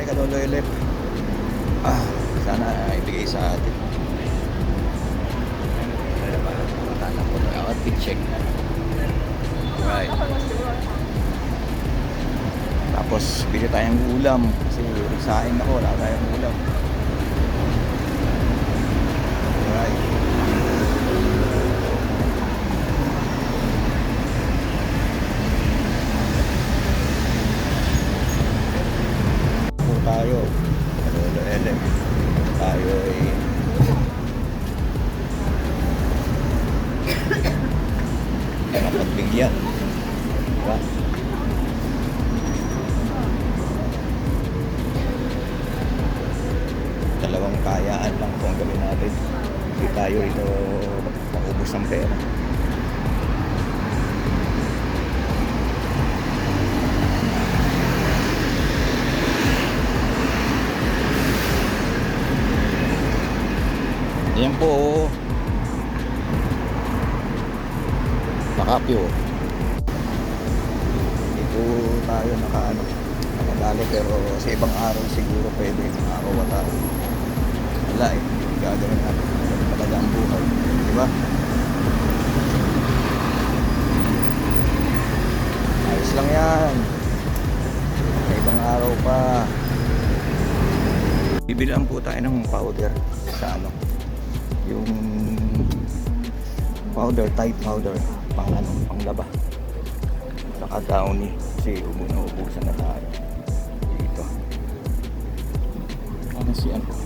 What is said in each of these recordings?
tayo Kalolo Elep. Sana ibigay sa atin. Makatanap ko na outfit check. Right. Tapos bili tayong ulam kasi saing ako, wala tayong ulam. Right. Tayo Kalolo Elep, tayo ay mapagbigyan, diba? Dalawang kayaan lang kung gawin natin, hindi tayo ito maubos ng pera. Yan po, Makapyo. Dito tayo nakadali, pero sa ibang araw siguro pwede, araw at araw. Wala eh, gagawin natin talaga ang buhay, diba? Ayos lang yan, sa ibang araw pa. Bibilang po tayo ng powder sa yung powder, Tide powder, pang laba, saka Downy, kasi ubusan na tayo dito.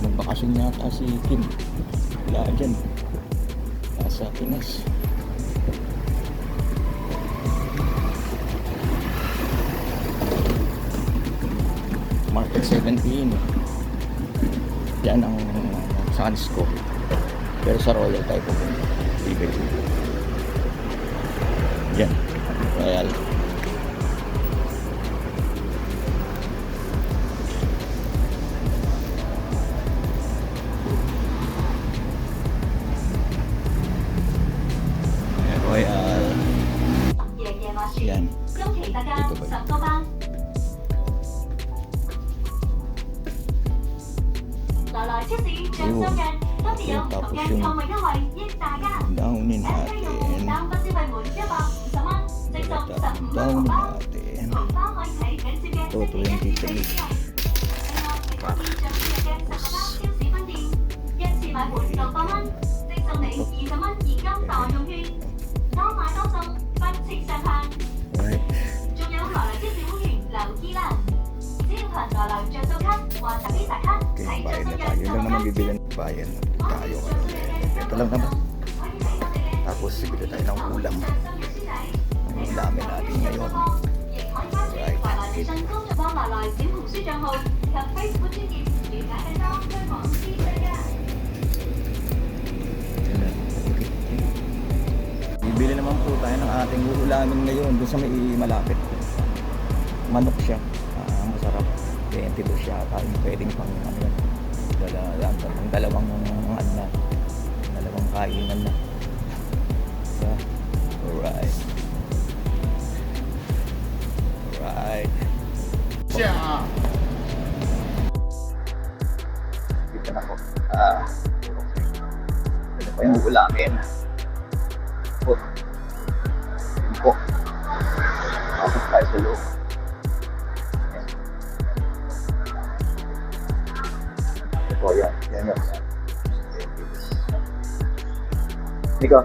Nagbakasyon yata si Kim, wala dyan, nasa Pinas. Market 17 yan ang sans ko. Pero sa Royal tayo po bibili. Yan, Royal. Royal. Yan. Dito ba? Tapos yung downin natin, downin natin ito 23 right. Okay, bayan na tayo. Yun lang naman bibilan. Bayan na tayo. Ito lang naman. Tapos bibili tayo ng ulam. Ang dami natin ngayon. Right. Bibili naman po tayo ng ating uulamin ngayon doon sa may malapit. Manok siya. Masarap. 22 siya. Tayo pwedeng pang dalawang kainan na. So, alright. Alright. Yeah. Dito na po. Ito pa yung uulamin. Po. Po. Tapos tayo sa loob. Ito, yan. Yan. Nico.